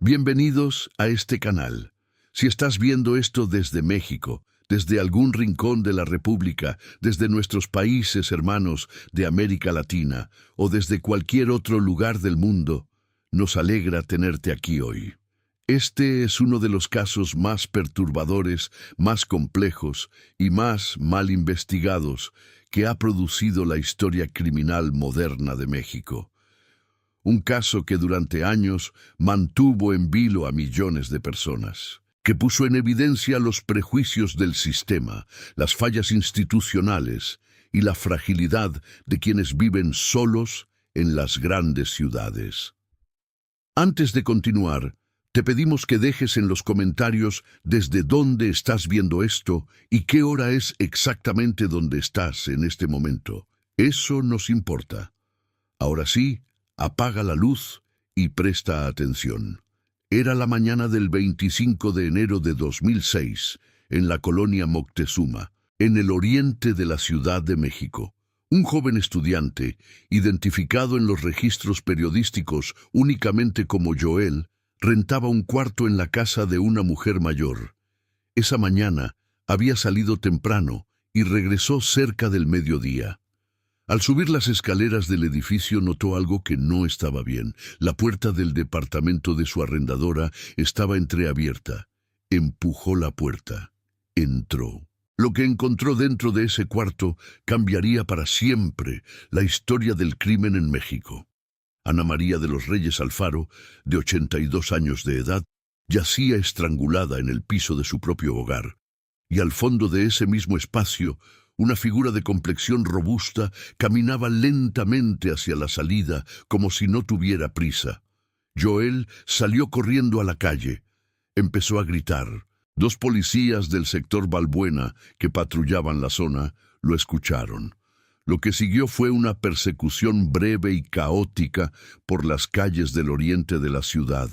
Bienvenidos a este canal. Si estás viendo esto desde México, desde algún rincón de la República, desde nuestros países hermanos de América Latina o desde cualquier otro lugar del mundo, nos alegra tenerte aquí hoy. Este es uno de los casos más perturbadores, más complejos y más mal investigados que ha producido la historia criminal moderna de México. Un caso que durante años mantuvo en vilo a millones de personas, que puso en evidencia los prejuicios del sistema, las fallas institucionales y la fragilidad de quienes viven solos en las grandes ciudades. Antes de continuar, te pedimos que dejes en los comentarios desde dónde estás viendo esto y qué hora es exactamente donde estás en este momento. Eso nos importa. Ahora sí, apaga la luz y presta atención. Era la mañana del 25 de enero de 2006, en la colonia Moctezuma, en el oriente de la Ciudad de México. Un joven estudiante, identificado en los registros periodísticos únicamente como Joel, rentaba un cuarto en la casa de una mujer mayor. Esa mañana había salido temprano y regresó cerca del mediodía. Al subir las escaleras del edificio notó algo que no estaba bien. La puerta del departamento de su arrendadora estaba entreabierta. Empujó la puerta. Entró. Lo que encontró dentro de ese cuarto cambiaría para siempre la historia del crimen en México. Ana María de los Reyes Alfaro, de 82 años de edad, yacía estrangulada en el piso de su propio hogar. Y al fondo de ese mismo espacio, una figura de complexión robusta caminaba lentamente hacia la salida, como si no tuviera prisa. Joel salió corriendo a la calle. Empezó a gritar. Dos policías del sector Balbuena, que patrullaban la zona, lo escucharon. Lo que siguió fue una persecución breve y caótica por las calles del oriente de la ciudad,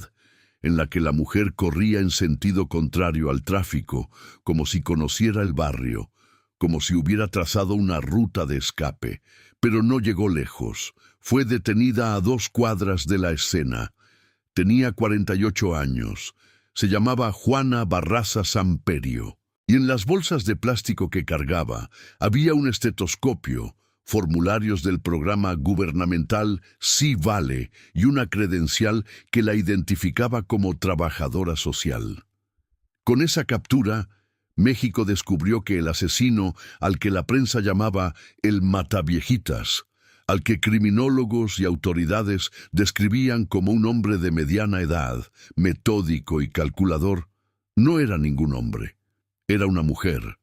en la que la mujer corría en sentido contrario al tráfico, como si conociera el barrio, como si hubiera trazado una ruta de escape, pero no llegó lejos. Fue detenida a 2 cuadras de la escena. Tenía 48 años. Se llamaba Juana Barraza Samperio. Y en las bolsas de plástico que cargaba había un estetoscopio, formularios del programa gubernamental Sí Vale y una credencial que la identificaba como trabajadora social. Con esa captura, México descubrió que el asesino, al que la prensa llamaba el Mataviejitas, al que criminólogos y autoridades describían como un hombre de mediana edad, metódico y calculador, no era ningún hombre, era una mujer,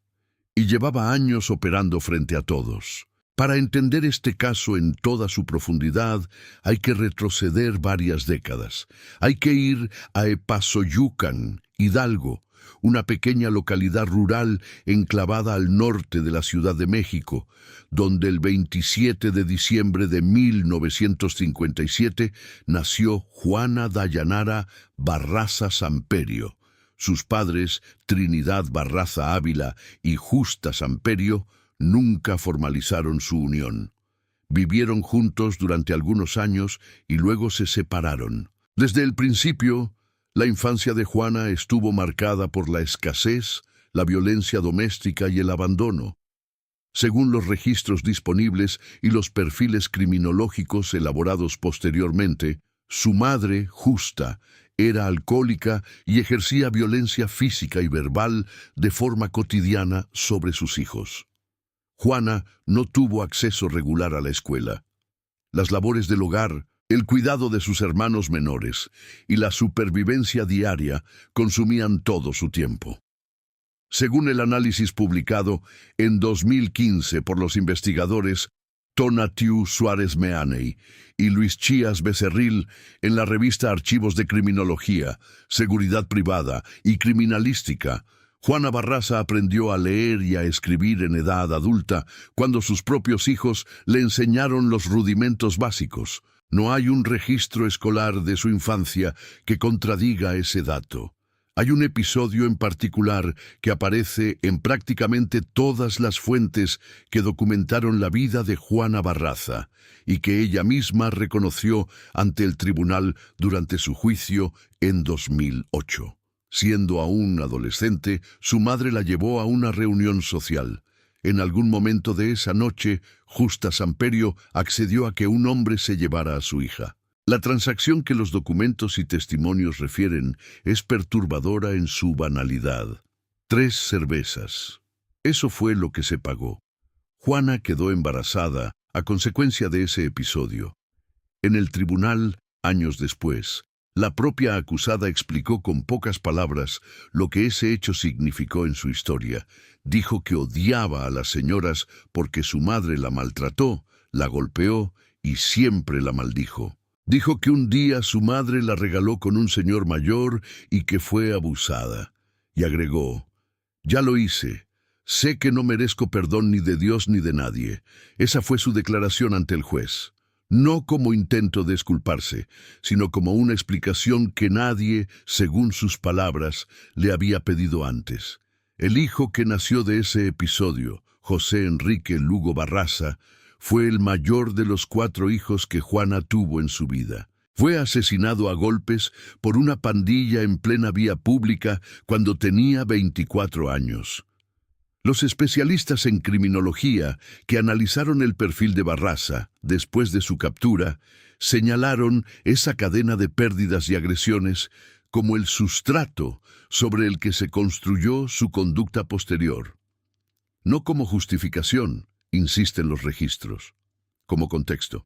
y llevaba años operando frente a todos. Para entender este caso en toda su profundidad, hay que retroceder varias décadas. Hay que ir a Epazoyucan, Hidalgo, una pequeña localidad rural enclavada al norte de la Ciudad de México, donde el 27 de diciembre de 1957 nació Juana Dayanara Barraza Samperio. Sus padres, Trinidad Barraza Ávila y Justa Samperio, nunca formalizaron su unión. Vivieron juntos durante algunos años y luego se separaron. Desde el principio, la infancia de Juana estuvo marcada por la escasez, la violencia doméstica y el abandono. Según los registros disponibles y los perfiles criminológicos elaborados posteriormente, su madre, Justa, era alcohólica y ejercía violencia física y verbal de forma cotidiana sobre sus hijos. Juana no tuvo acceso regular a la escuela. Las labores del hogar, el cuidado de sus hermanos menores y la supervivencia diaria consumían todo su tiempo. Según el análisis publicado en 2015 por los investigadores Tonatiu Suárez Meaney y Luis Chías Becerril en la revista Archivos de Criminología, Seguridad Privada y Criminalística, Juana Barraza aprendió a leer y a escribir en edad adulta cuando sus propios hijos le enseñaron los rudimentos básicos. No hay un registro escolar de su infancia que contradiga ese dato. Hay un episodio en particular que aparece en prácticamente todas las fuentes que documentaron la vida de Juana Barraza y que ella misma reconoció ante el tribunal durante su juicio en 2008. Siendo aún adolescente, su madre la llevó a una reunión social. En algún momento de esa noche, Justa Samperio accedió a que un hombre se llevara a su hija. La transacción que los documentos y testimonios refieren es perturbadora en su banalidad. 3 cervezas. Eso fue lo que se pagó. Juana quedó embarazada a consecuencia de ese episodio. En el tribunal, años después, la propia acusada explicó con pocas palabras lo que ese hecho significó en su historia. Dijo que odiaba a las señoras porque su madre la maltrató, la golpeó y siempre la maldijo. Dijo que un día su madre la regaló con un señor mayor y que fue abusada. Y agregó: «Ya lo hice. Sé que no merezco perdón ni de Dios ni de nadie». Esa fue su declaración ante el juez. No como intento de exculparse, sino como una explicación que nadie, según sus palabras, le había pedido antes. El hijo que nació de ese episodio, José Enrique Lugo Barraza, fue el mayor de los 4 hijos que Juana tuvo en su vida. Fue asesinado a golpes por una pandilla en plena vía pública cuando tenía 24 años. Los especialistas en criminología que analizaron el perfil de Barraza después de su captura señalaron esa cadena de pérdidas y agresiones como el sustrato sobre el que se construyó su conducta posterior. No como justificación, insisten los registros. Como contexto,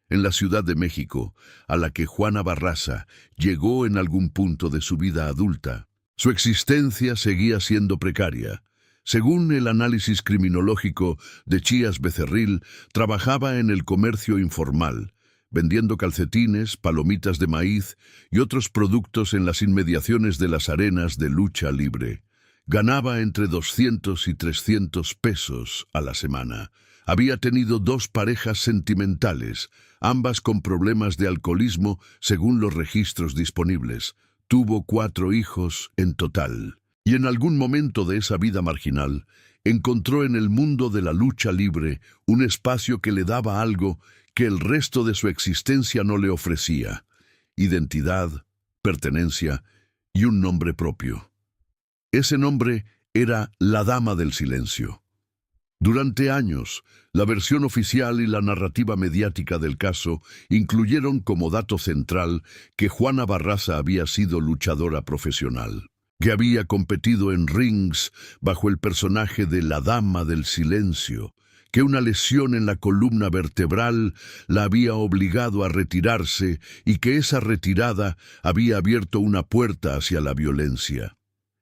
en la Ciudad de México, a la que Juana Barraza llegó en algún punto de su vida adulta, su existencia seguía siendo precaria. Según el análisis criminológico de Chías Becerril, trabajaba en el comercio informal, vendiendo calcetines, palomitas de maíz y otros productos en las inmediaciones de las arenas de lucha libre. Ganaba entre 200 y 300 pesos a la semana. Había tenido 2 parejas sentimentales, ambas con problemas de alcoholismo según los registros disponibles. Tuvo 4 hijos en total. Y en algún momento de esa vida marginal, encontró en el mundo de la lucha libre un espacio que le daba algo que el resto de su existencia no le ofrecía: identidad, pertenencia y un nombre propio. Ese nombre era la Dama del Silencio. Durante años, la versión oficial y la narrativa mediática del caso incluyeron como dato central que Juana Barraza había sido luchadora profesional, que había competido en rings bajo el personaje de la Dama del Silencio, que una lesión en la columna vertebral la había obligado a retirarse y que esa retirada había abierto una puerta hacia la violencia.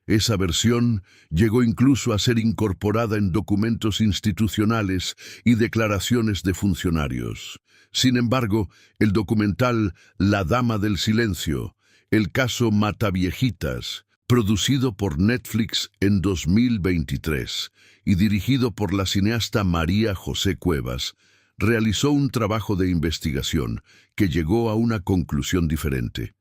Esa versión llegó incluso a ser incorporada en documentos institucionales y declaraciones de funcionarios. Sin embargo, el documental La Dama del Silencio, el caso Mataviejitas, producido por Netflix en 2023 y dirigido por la cineasta María José Cuevas, realizó un trabajo de investigación que llegó a una conclusión diferente.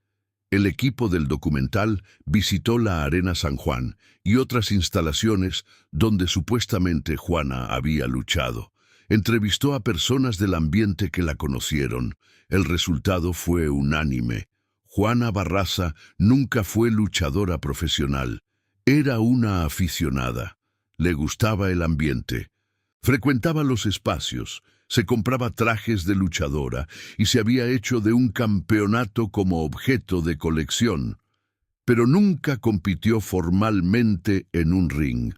El equipo del documental visitó la Arena San Juan y otras instalaciones donde supuestamente Juana había luchado. Entrevistó a personas del ambiente que la conocieron. El resultado fue unánime. Juana Barraza nunca fue luchadora profesional. Era una aficionada. Le gustaba el ambiente. Frecuentaba los espacios, se compraba trajes de luchadora y se había hecho de un campeonato como objeto de colección, pero nunca compitió formalmente en un ring.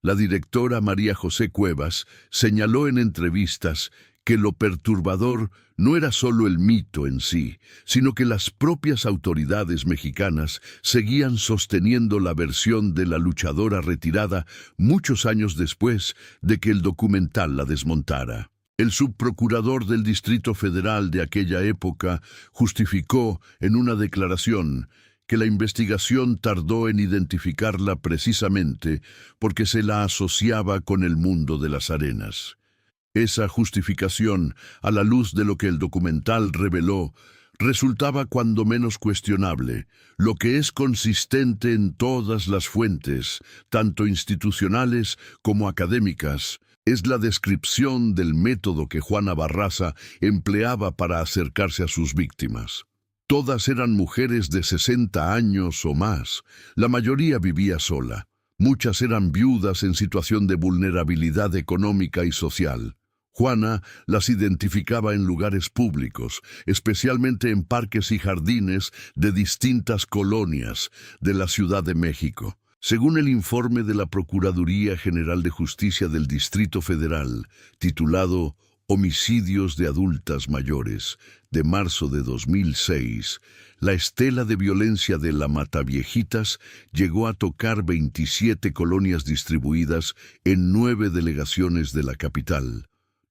La directora María José Cuevas señaló en entrevistas que lo perturbador no era solo el mito en sí, sino que las propias autoridades mexicanas seguían sosteniendo la versión de la luchadora retirada muchos años después de que el documental la desmontara. El subprocurador del Distrito Federal de aquella época justificó en una declaración que la investigación tardó en identificarla precisamente porque se la asociaba con el mundo de las arenas. Esa justificación, a la luz de lo que el documental reveló, resultaba cuando menos cuestionable, lo que es consistente en todas las fuentes, tanto institucionales como académicas, es la descripción del método que Juana Barraza empleaba para acercarse a sus víctimas. Todas eran mujeres de 60 años o más, la mayoría vivía sola. Muchas eran viudas en situación de vulnerabilidad económica y social. Juana las identificaba en lugares públicos, especialmente en parques y jardines de distintas colonias de la Ciudad de México. Según el informe de la Procuraduría General de Justicia del Distrito Federal, titulado Homicidios de adultas mayores, de marzo de 2006, la estela de violencia de la Mataviejitas llegó a tocar 27 colonias distribuidas en 9 delegaciones de la capital.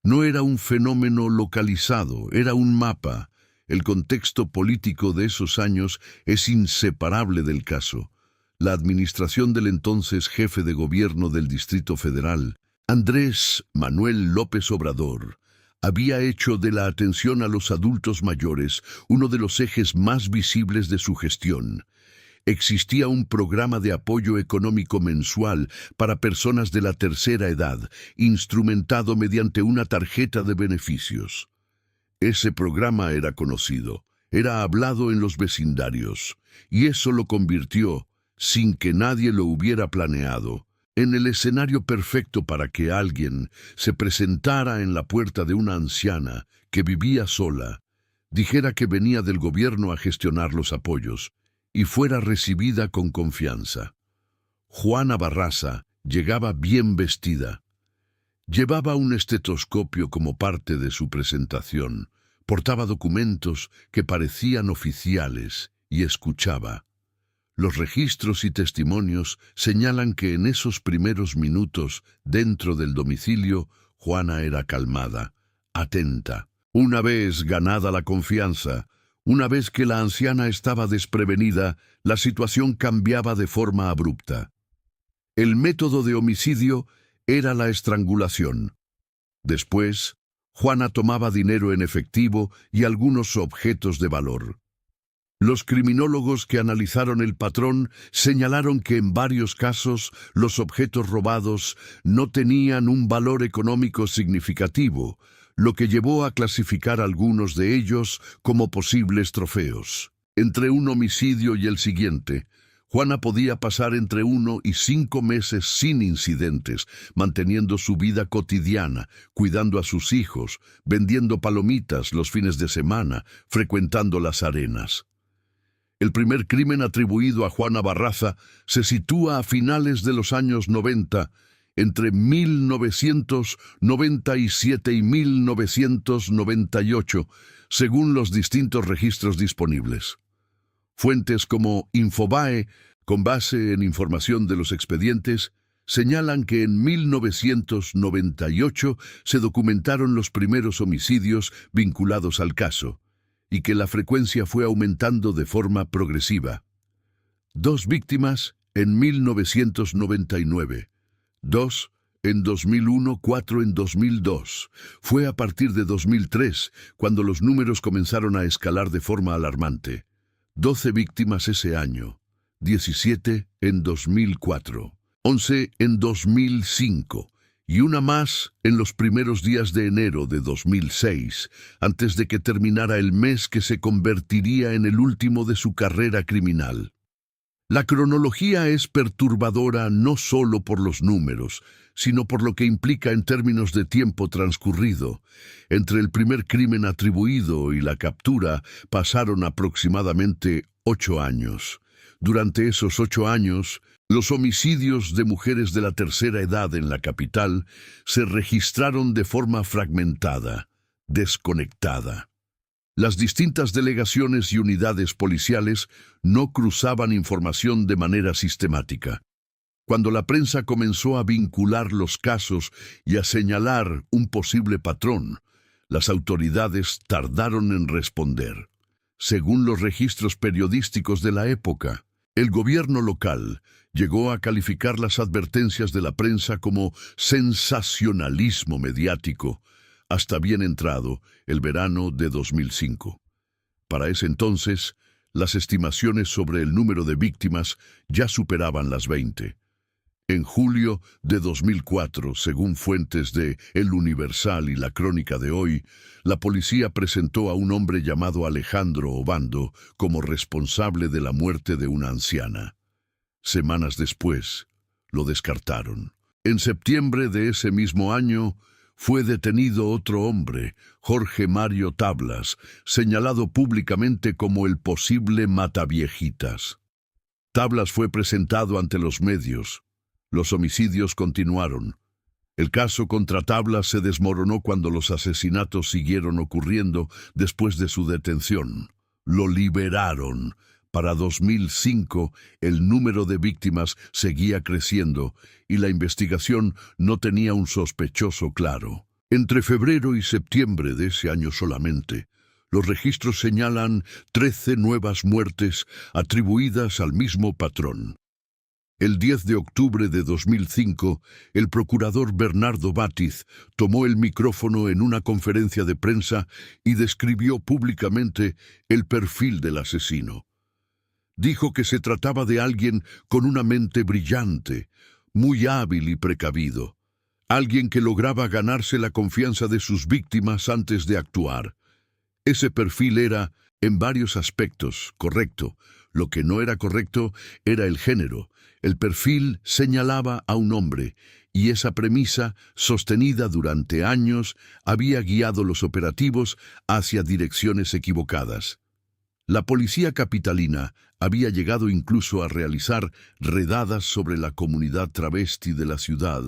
No era un fenómeno localizado, era un mapa. El contexto político de esos años es inseparable del caso. La administración del entonces jefe de gobierno del Distrito Federal, Andrés Manuel López Obrador, había hecho de la atención a los adultos mayores uno de los ejes más visibles de su gestión. Existía un programa de apoyo económico mensual para personas de la tercera edad, instrumentado mediante una tarjeta de beneficios. Ese programa era conocido, era hablado en los vecindarios, y eso lo convirtió, sin que nadie lo hubiera planeado, en el escenario perfecto para que alguien se presentara en la puerta de una anciana que vivía sola, dijera que venía del gobierno a gestionar los apoyos, y fuera recibida con confianza. Juana Barraza llegaba bien vestida. Llevaba un estetoscopio como parte de su presentación, portaba documentos que parecían oficiales y escuchaba. Los registros y testimonios señalan que en esos primeros minutos dentro del domicilio, Juana era calmada, atenta. Una vez ganada la confianza, una vez que la anciana estaba desprevenida, la situación cambiaba de forma abrupta. El método de homicidio era la estrangulación. Después, Juana tomaba dinero en efectivo y algunos objetos de valor. Los criminólogos que analizaron el patrón señalaron que en varios casos los objetos robados no tenían un valor económico significativo, lo que llevó a clasificar algunos de ellos como posibles trofeos. Entre un homicidio y el siguiente, Juana podía pasar entre 1 y 5 meses sin incidentes, manteniendo su vida cotidiana, cuidando a sus hijos, vendiendo palomitas los fines de semana, frecuentando las arenas. El primer crimen atribuido a Juana Barraza se sitúa a finales de los años 90, entre 1997 y 1998, según los distintos registros disponibles. Fuentes como Infobae, con base en información de los expedientes, señalan que en 1998 se documentaron los primeros homicidios vinculados al caso, y que la frecuencia fue aumentando de forma progresiva. 2 víctimas en 1999, 2 en 2001, 4 en 2002. Fue a partir de 2003 cuando los números comenzaron a escalar de forma alarmante. 12 víctimas ese año, 17 en 2004, 11 en 2005, y una más en los primeros días de enero de 2006, antes de que terminara el mes que se convertiría en el último de su carrera criminal. La cronología es perturbadora no solo por los números, sino por lo que implica en términos de tiempo transcurrido. Entre el primer crimen atribuido y la captura pasaron aproximadamente 8 años. Durante esos 8 años, los homicidios de mujeres de la tercera edad en la capital se registraron de forma fragmentada, desconectada. Las distintas delegaciones y unidades policiales no cruzaban información de manera sistemática. Cuando la prensa comenzó a vincular los casos y a señalar un posible patrón, las autoridades tardaron en responder. Según los registros periodísticos de la época, el gobierno local llegó a calificar las advertencias de la prensa como sensacionalismo mediático, hasta bien entrado el verano de 2005. Para ese entonces, las estimaciones sobre el número de víctimas ya superaban las 20. En julio de 2004, según fuentes de El Universal y la Crónica de Hoy, la policía presentó a un hombre llamado Alejandro Obando como responsable de la muerte de una anciana. Semanas después, lo descartaron. En septiembre de ese mismo año, fue detenido otro hombre, Jorge Mario Tablas, señalado públicamente como el posible mataviejitas. Tablas fue presentado ante los medios. Los homicidios continuaron. El caso contra Tablas se desmoronó cuando los asesinatos siguieron ocurriendo después de su detención. Lo liberaron. Para 2005, el número de víctimas seguía creciendo y la investigación no tenía un sospechoso claro. Entre febrero y septiembre de ese año solamente, los registros señalan 13 nuevas muertes atribuidas al mismo patrón. El 10 de octubre de 2005, el procurador Bernardo Bátiz tomó el micrófono en una conferencia de prensa y describió públicamente el perfil del asesino. Dijo que se trataba de alguien con una mente brillante, muy hábil y precavido, alguien que lograba ganarse la confianza de sus víctimas antes de actuar. Ese perfil era, en varios aspectos, correcto. Lo que no era correcto era el género. El perfil señalaba a un hombre, y esa premisa, sostenida durante años, había guiado los operativos hacia direcciones equivocadas. La policía capitalina había llegado incluso a realizar redadas sobre la comunidad travesti de la ciudad,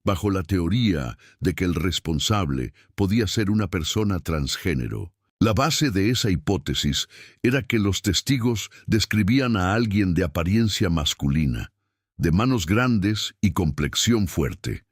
bajo la teoría de que el responsable podía ser una persona transgénero. La base de esa hipótesis era que los testigos describían a alguien de apariencia masculina, de manos grandes y complexión fuerte.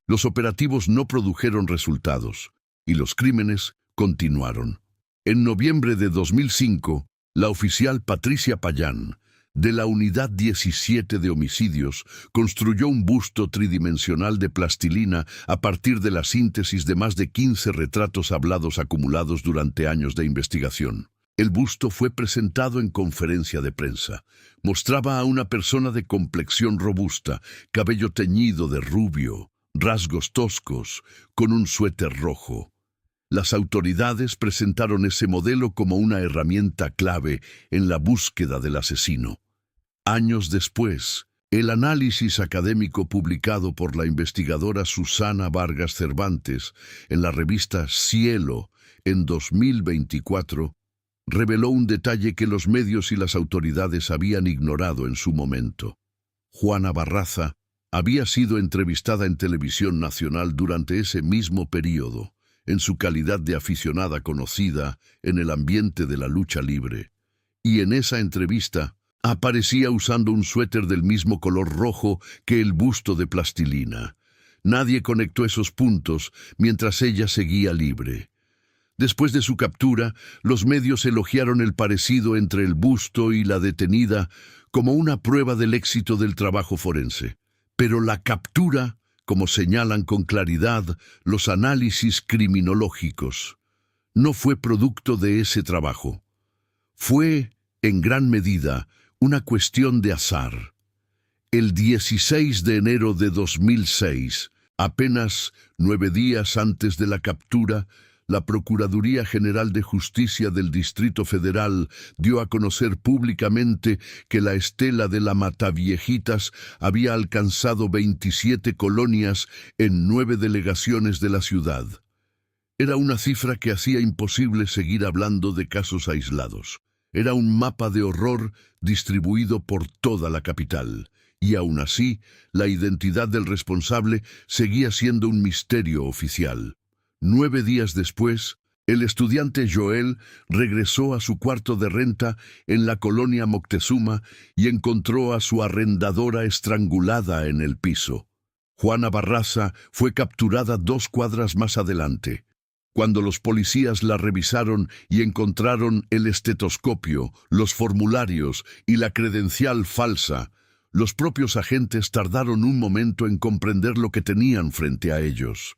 Los operativos no produjeron resultados, y los crímenes continuaron. En noviembre de 2005, la oficial Patricia Payán, de la Unidad 17 de Homicidios, construyó un busto tridimensional de plastilina a partir de la síntesis de más de 15 retratos hablados acumulados durante años de investigación. El busto fue presentado en conferencia de prensa. Mostraba a una persona de complexión robusta, cabello teñido de rubio, rasgos toscos, con un suéter rojo. Las autoridades presentaron ese modelo como una herramienta clave en la búsqueda del asesino. Años después, el análisis académico publicado por la investigadora Susana Vargas Cervantes en la revista Cielo en 2024 reveló un detalle que los medios y las autoridades habían ignorado en su momento. Juana Barraza había sido entrevistada en Televisión Nacional durante ese mismo período, en su calidad de aficionada conocida en el ambiente de la lucha libre. Y en esa entrevista aparecía usando un suéter del mismo color rojo que el busto de plastilina. Nadie conectó esos puntos mientras ella seguía libre. Después de su captura, los medios elogiaron el parecido entre el busto y la detenida como una prueba del éxito del trabajo forense. Pero la captura, como señalan con claridad los análisis criminológicos, no fue producto de ese trabajo. Fue, en gran medida, una cuestión de azar. El 16 de enero de 2006, apenas 9 días antes de la captura, la Procuraduría General de Justicia del Distrito Federal dio a conocer públicamente que la estela de la Mataviejitas había alcanzado 27 colonias en 9 delegaciones de la ciudad. Era una cifra que hacía imposible seguir hablando de casos aislados. Era un mapa de horror distribuido por toda la capital, y aún así, la identidad del responsable seguía siendo un misterio oficial. 9 días después, el estudiante Joel regresó a su cuarto de renta en la colonia Moctezuma y encontró a su arrendadora estrangulada en el piso. Juana Barraza fue capturada 2 cuadras más adelante. Cuando los policías la revisaron y encontraron el estetoscopio, los formularios y la credencial falsa, los propios agentes tardaron un momento en comprender lo que tenían frente a ellos.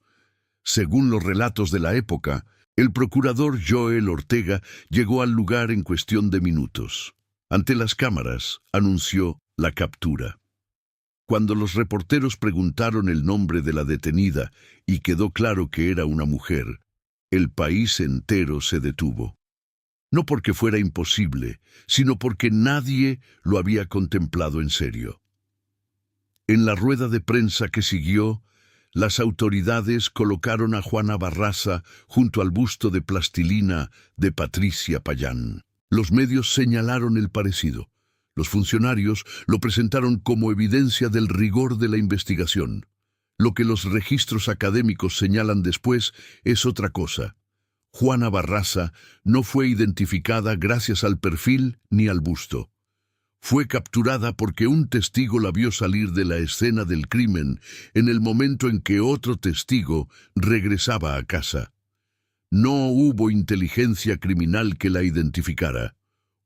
Según los relatos de la época, El procurador Joel Ortega llegó al lugar en cuestión de minutos. Ante las cámaras, anunció la captura. Cuando los reporteros preguntaron el nombre de la detenida y quedó claro que era una mujer, el país entero se detuvo. No porque fuera imposible, sino porque nadie lo había contemplado en serio. En la rueda de prensa que siguió, las autoridades colocaron a Juana Barraza junto al busto de plastilina de Patricia Payán. Los medios señalaron el parecido. Los funcionarios lo presentaron como evidencia del rigor de la investigación. Lo que los registros académicos señalan después es otra cosa. Juana Barraza no fue identificada gracias al perfil ni al busto. Fue capturada porque un testigo la vio salir de la escena del crimen en el momento en que otro testigo regresaba a casa. No hubo inteligencia criminal que la identificara.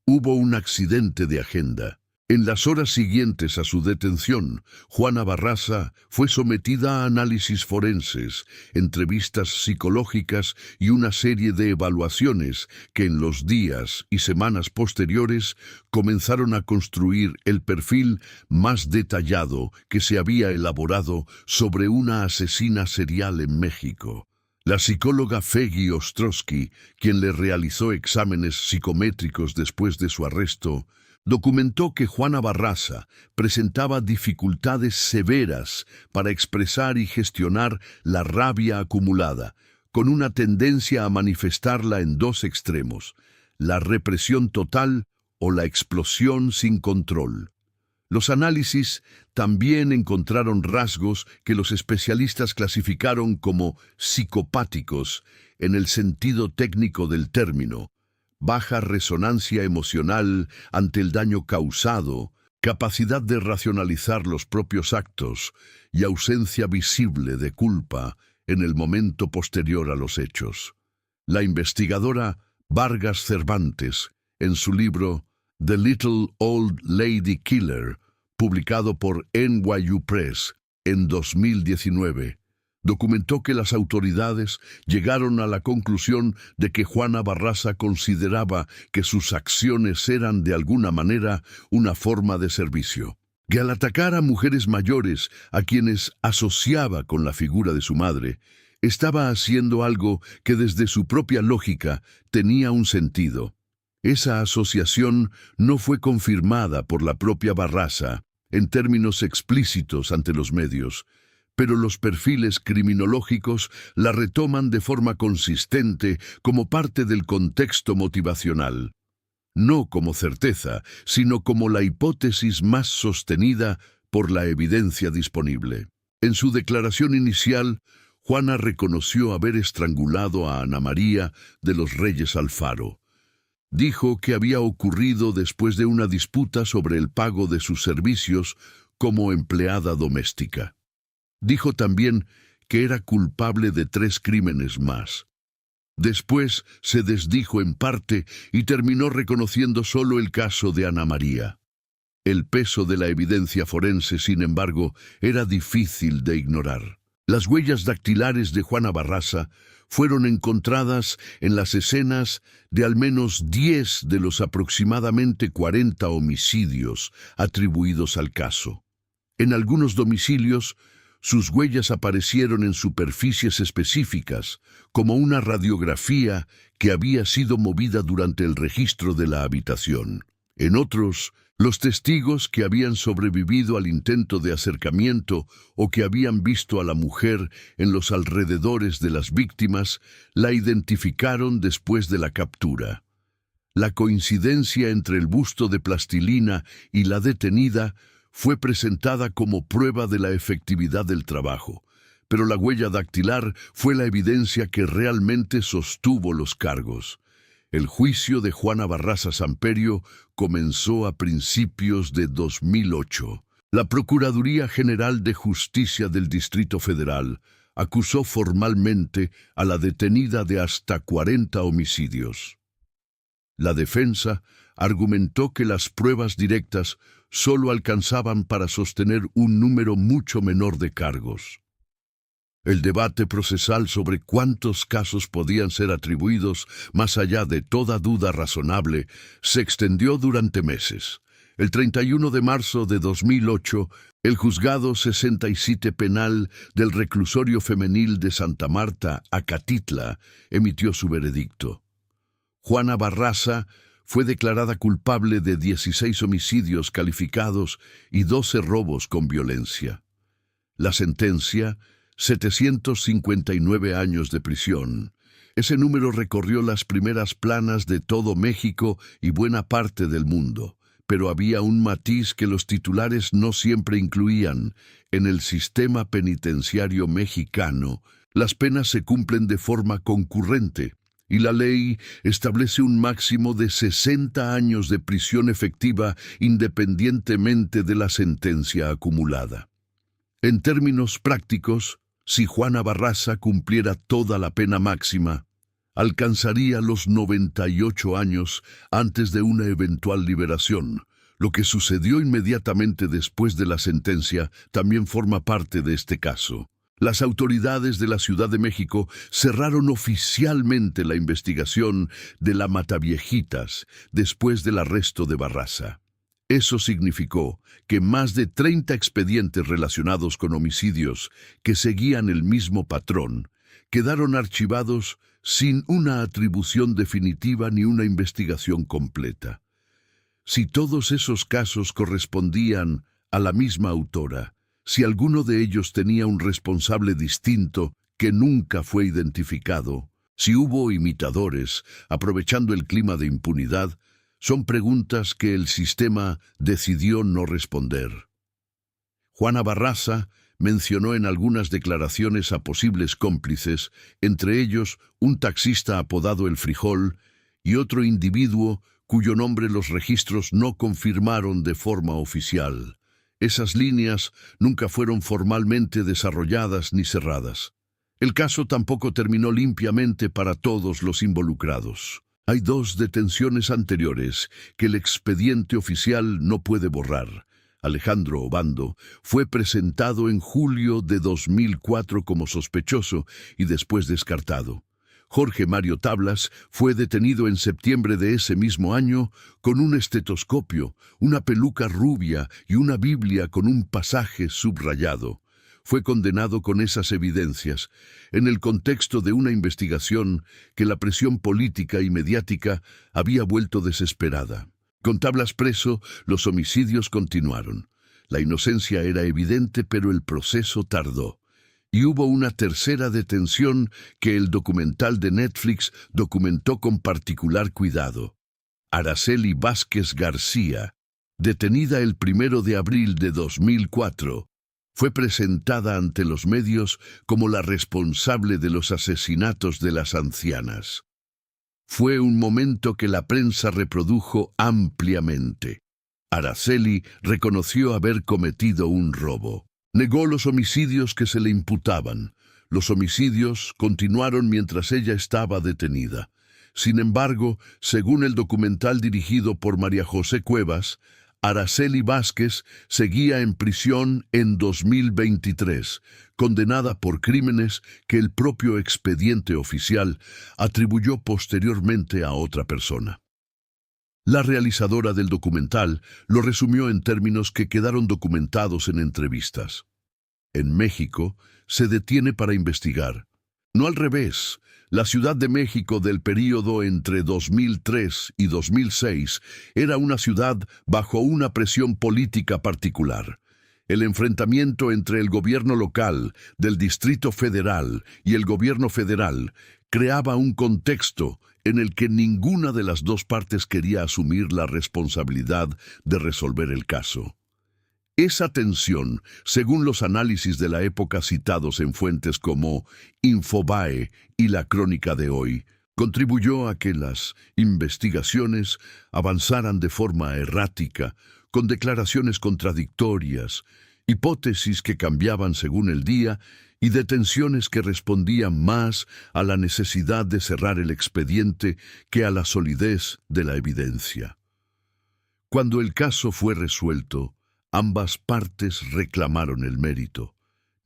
Hubo un accidente de agenda. En las horas siguientes a su detención, Juana Barraza fue sometida a análisis forenses, entrevistas psicológicas y una serie de evaluaciones que en los días y semanas posteriores comenzaron a construir el perfil más detallado que se había elaborado sobre una asesina serial en México. La psicóloga Feggy Ostrowski, quien le realizó exámenes psicométricos después de su arresto, documentó que Juana Barraza presentaba dificultades severas para expresar y gestionar la rabia acumulada, con una tendencia a manifestarla en dos extremos, la represión total o la explosión sin control. Los análisis también encontraron rasgos que los especialistas clasificaron como psicopáticos en el sentido técnico del término: baja resonancia emocional ante el daño causado, capacidad de racionalizar los propios actos y ausencia visible de culpa en el momento posterior a los hechos. La investigadora Vargas Cervantes, en su libro The Little Old Lady Killer, publicado por NYU Press en 2019, documentó que las autoridades llegaron a la conclusión de que Juana Barraza consideraba que sus acciones eran de alguna manera una forma de servicio, que al atacar a mujeres mayores a quienes asociaba con la figura de su madre, estaba haciendo algo que desde su propia lógica tenía un sentido. Esa asociación no fue confirmada por la propia Barraza en términos explícitos ante los medios, pero los perfiles criminológicos la retoman de forma consistente como parte del contexto motivacional. No como certeza, sino como la hipótesis más sostenida por la evidencia disponible. En su declaración inicial, Juana reconoció haber estrangulado a Ana María de los Reyes Alfaro. Dijo que había ocurrido después de una disputa sobre el pago de sus servicios como empleada doméstica. Dijo también que era culpable de 3 crímenes más. Después se desdijo en parte y terminó reconociendo solo el caso de Ana María. El peso de la evidencia forense, sin embargo, era difícil de ignorar. Las huellas dactilares de Juana Barraza fueron encontradas en las escenas de al menos 10 de los aproximadamente 40 homicidios atribuidos al caso. En algunos domicilios, sus huellas aparecieron en superficies específicas, como una radiografía que había sido movida durante el registro de la habitación. En otros, los testigos que habían sobrevivido al intento de acercamiento o que habían visto a la mujer en los alrededores de las víctimas la identificaron después de la captura. La coincidencia entre el busto de plastilina y la detenida fue presentada como prueba de la efectividad del trabajo, pero la huella dactilar fue la evidencia que realmente sostuvo los cargos. El juicio de Juana Barraza Samperio comenzó a principios de 2008. La Procuraduría General de Justicia del Distrito Federal acusó formalmente a la detenida de hasta 40 homicidios. La defensa argumentó que las pruebas directas solo alcanzaban para sostener un número mucho menor de cargos. El debate procesal sobre cuántos casos podían ser atribuidos, más allá de toda duda razonable, se extendió durante meses. El 31 de marzo de 2008, el Juzgado 67 Penal del Reclusorio Femenil de Santa Marta, Acatitla, emitió su veredicto. Juana Barraza fue declarada culpable de 16 homicidios calificados y 12 robos con violencia. La sentencia, 759 años de prisión. Ese número recorrió las primeras planas de todo México y buena parte del mundo, pero había un matiz que los titulares no siempre incluían. En el sistema penitenciario mexicano, las penas se cumplen de forma concurrente, y la ley establece un máximo de 60 años de prisión efectiva independientemente de la sentencia acumulada. En términos prácticos, si Juana Barraza cumpliera toda la pena máxima, alcanzaría los 98 años antes de una eventual liberación. Lo que sucedió inmediatamente después de la sentencia también forma parte de este caso. Las autoridades de la Ciudad de México cerraron oficialmente la investigación de la Mataviejitas después del arresto de Barraza. Eso significó que más de 30 expedientes relacionados con homicidios que seguían el mismo patrón quedaron archivados sin una atribución definitiva ni una investigación completa. Si todos esos casos correspondían a la misma autora, si alguno de ellos tenía un responsable distinto que nunca fue identificado, si hubo imitadores aprovechando el clima de impunidad, son preguntas que el sistema decidió no responder. Juana Barraza mencionó en algunas declaraciones a posibles cómplices, entre ellos un taxista apodado El Frijol y otro individuo cuyo nombre los registros no confirmaron de forma oficial. Esas líneas nunca fueron formalmente desarrolladas ni cerradas. El caso tampoco terminó limpiamente para todos los involucrados. Hay 2 detenciones anteriores que el expediente oficial no puede borrar. Alejandro Obando fue presentado en julio de 2004 como sospechoso y después descartado. Jorge Mario Tablas fue detenido en septiembre de ese mismo año con un estetoscopio, una peluca rubia y una Biblia con un pasaje subrayado. Fue condenado con esas evidencias, en el contexto de una investigación que la presión política y mediática había vuelto desesperada. Con Tablas preso, los homicidios continuaron. La inocencia era evidente, pero el proceso tardó. Y hubo una tercera detención que el documental de Netflix documentó con particular cuidado. Araceli Vázquez García, detenida el 1 de abril de 2004, fue presentada ante los medios como la responsable de los asesinatos de las ancianas. Fue un momento que la prensa reprodujo ampliamente. Araceli reconoció haber cometido un robo. Negó los homicidios que se le imputaban. Los homicidios continuaron mientras ella estaba detenida. Sin embargo, según el documental dirigido por María José Cuevas, Araceli Vázquez seguía en prisión en 2023, condenada por crímenes que el propio expediente oficial atribuyó posteriormente a otra persona. La realizadora del documental lo resumió en términos que quedaron documentados en entrevistas. En México se detiene para investigar. No al revés. La Ciudad de México del período entre 2003 y 2006 era una ciudad bajo una presión política particular. El enfrentamiento entre el gobierno local, del Distrito Federal y el gobierno federal creaba un contexto en el que ninguna de las dos partes quería asumir la responsabilidad de resolver el caso. Esa tensión, según los análisis de la época citados en fuentes como Infobae y La Crónica de Hoy, contribuyó a que las investigaciones avanzaran de forma errática, con declaraciones contradictorias, hipótesis que cambiaban según el día y detenciones que respondían más a la necesidad de cerrar el expediente que a la solidez de la evidencia. Cuando el caso fue resuelto, ambas partes reclamaron el mérito.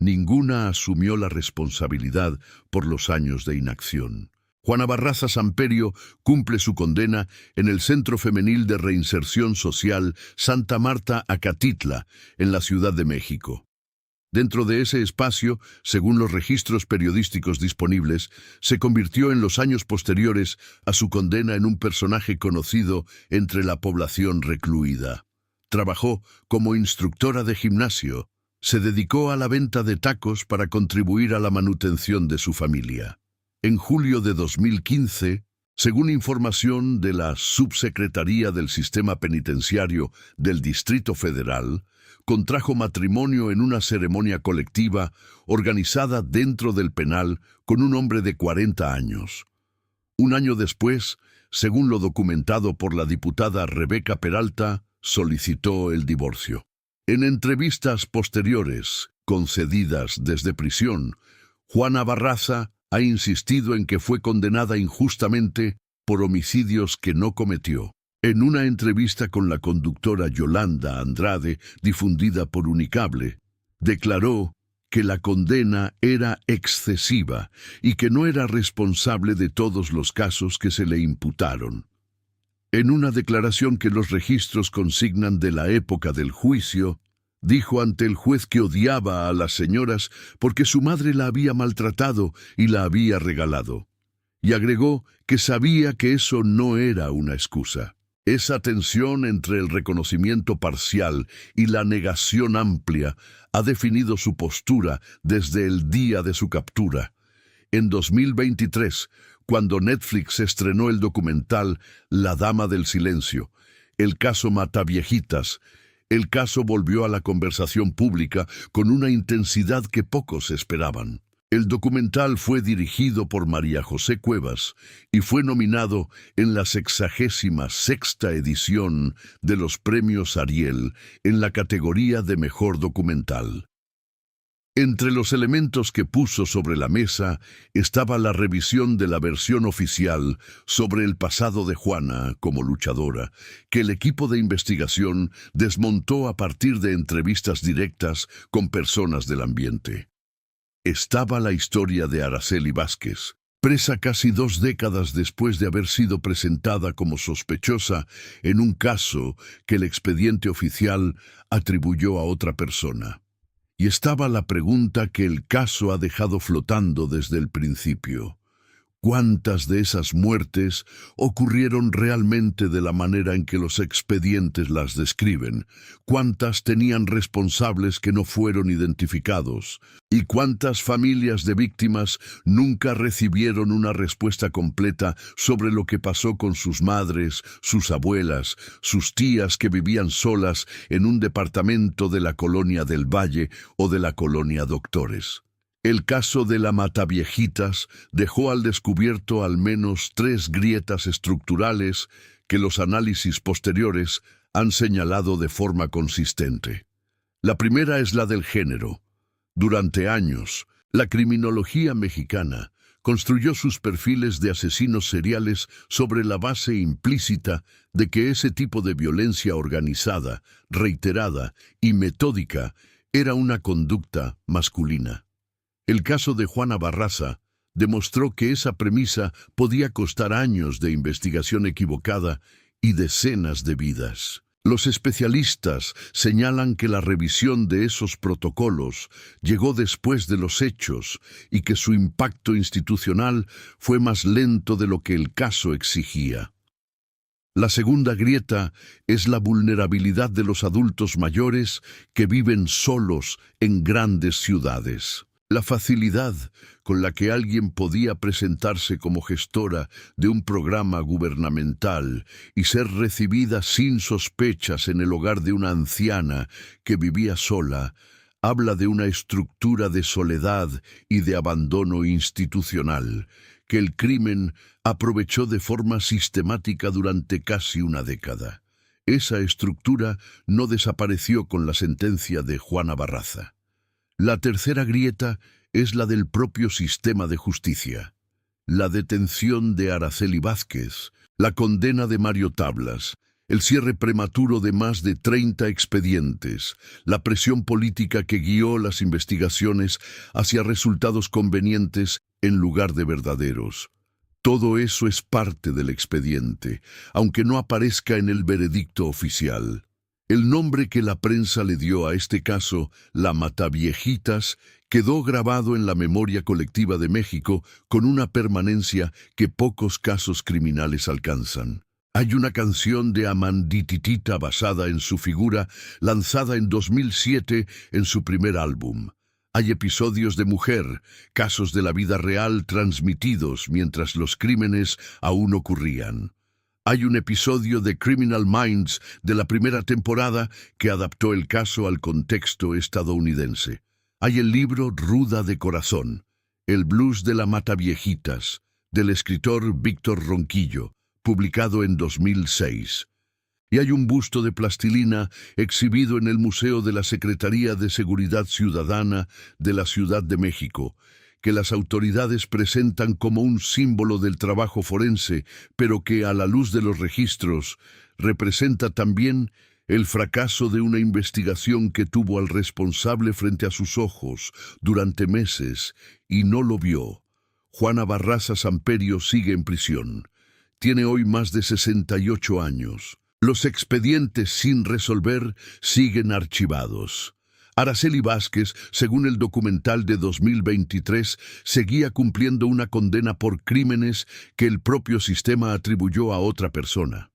Ninguna asumió la responsabilidad por los años de inacción. Juana Barraza Samperio cumple su condena en el Centro Femenil de Reinserción Social Santa Marta Acatitla, en la Ciudad de México. Dentro de ese espacio, según los registros periodísticos disponibles, se convirtió en los años posteriores a su condena en un personaje conocido entre la población recluida. Trabajó como instructora de gimnasio. Se dedicó a la venta de tacos para contribuir a la manutención de su familia. En julio de 2015, según información de la Subsecretaría del Sistema Penitenciario del Distrito Federal, contrajo matrimonio en una ceremonia colectiva organizada dentro del penal con un hombre de 40 años. Un año después, según lo documentado por la diputada Rebeca Peralta, solicitó el divorcio. En entrevistas posteriores, concedidas desde prisión, Juana Barraza ha insistido en que fue condenada injustamente por homicidios que no cometió. En una entrevista con la conductora Yolanda Andrade, difundida por Unicable, declaró que la condena era excesiva y que no era responsable de todos los casos que se le imputaron. En una declaración que los registros consignan de la época del juicio, dijo ante el juez que odiaba a las señoras porque su madre la había maltratado y la había regalado. Y agregó que sabía que eso no era una excusa. Esa tensión entre el reconocimiento parcial y la negación amplia ha definido su postura desde el día de su captura. En 2023, cuando Netflix estrenó el documental La Dama del Silencio, el caso Mataviejitas, el caso volvió a la conversación pública con una intensidad que pocos esperaban. El documental fue dirigido por María José Cuevas y fue nominado en la 66ª edición de los Premios Ariel en la categoría de Mejor Documental. Entre los elementos que puso sobre la mesa estaba la revisión de la versión oficial sobre el pasado de Juana como luchadora, que el equipo de investigación desmontó a partir de entrevistas directas con personas del ambiente. Estaba la historia de Araceli Vázquez, presa casi 2 décadas después de haber sido presentada como sospechosa en un caso que el expediente oficial atribuyó a otra persona. Y estaba la pregunta que el caso ha dejado flotando desde el principio. ¿Cuántas de esas muertes ocurrieron realmente de la manera en que los expedientes las describen? ¿Cuántas tenían responsables que no fueron identificados? ¿Y cuántas familias de víctimas nunca recibieron una respuesta completa sobre lo que pasó con sus madres, sus abuelas, sus tías que vivían solas en un departamento de la Colonia del Valle o de la Colonia Doctores? El caso de la Mataviejitas dejó al descubierto al menos 3 grietas estructurales que los análisis posteriores han señalado de forma consistente. La primera es la del género. Durante años, la criminología mexicana construyó sus perfiles de asesinos seriales sobre la base implícita de que ese tipo de violencia organizada, reiterada y metódica era una conducta masculina. El caso de Juana Barraza demostró que esa premisa podía costar años de investigación equivocada y decenas de vidas. Los especialistas señalan que la revisión de esos protocolos llegó después de los hechos y que su impacto institucional fue más lento de lo que el caso exigía. La segunda grieta es la vulnerabilidad de los adultos mayores que viven solos en grandes ciudades. La facilidad con la que alguien podía presentarse como gestora de un programa gubernamental y ser recibida sin sospechas en el hogar de una anciana que vivía sola, habla de una estructura de soledad y de abandono institucional que el crimen aprovechó de forma sistemática durante casi una década. Esa estructura no desapareció con la sentencia de Juana Barraza. La tercera grieta es la del propio sistema de justicia. La detención de Araceli Vázquez, la condena de Mario Tablas, el cierre prematuro de más de 30 expedientes, la presión política que guió las investigaciones hacia resultados convenientes en lugar de verdaderos. Todo eso es parte del expediente, aunque no aparezca en el veredicto oficial. El nombre que la prensa le dio a este caso, la Mataviejitas, quedó grabado en la memoria colectiva de México con una permanencia que pocos casos criminales alcanzan. Hay una canción de Amandititita basada en su figura, lanzada en 2007 en su primer álbum. Hay episodios de Mujer, casos de la vida real transmitidos mientras los crímenes aún ocurrían. Hay un episodio de Criminal Minds de la primera temporada que adaptó el caso al contexto estadounidense. Hay el libro Ruda de Corazón, El blues de la Mataviejitas, del escritor Víctor Ronquillo, publicado en 2006. Y hay un busto de plastilina exhibido en el Museo de la Secretaría de Seguridad Ciudadana de la Ciudad de México, que las autoridades presentan como un símbolo del trabajo forense, pero que a la luz de los registros representa también el fracaso de una investigación que tuvo al responsable frente a sus ojos durante meses y no lo vio. Juana Barraza Samperio sigue en prisión. Tiene hoy más de 68 años. Los expedientes sin resolver siguen archivados. Araceli Vázquez, según el documental de 2023, seguía cumpliendo una condena por crímenes que el propio sistema atribuyó a otra persona.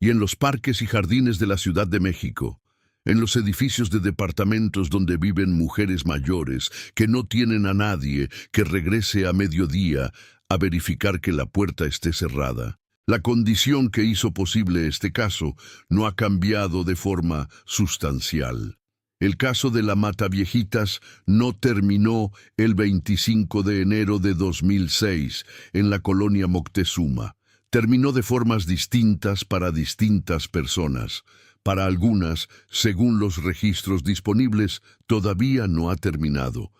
Y en los parques y jardines de la Ciudad de México, en los edificios de departamentos donde viven mujeres mayores que no tienen a nadie que regrese a mediodía a verificar que la puerta esté cerrada. La condición que hizo posible este caso no ha cambiado de forma sustancial. El caso de la Mataviejitas no terminó el 25 de enero de 2006 en la colonia Moctezuma. Terminó de formas distintas para distintas personas. Para algunas, según los registros disponibles, todavía no ha terminado.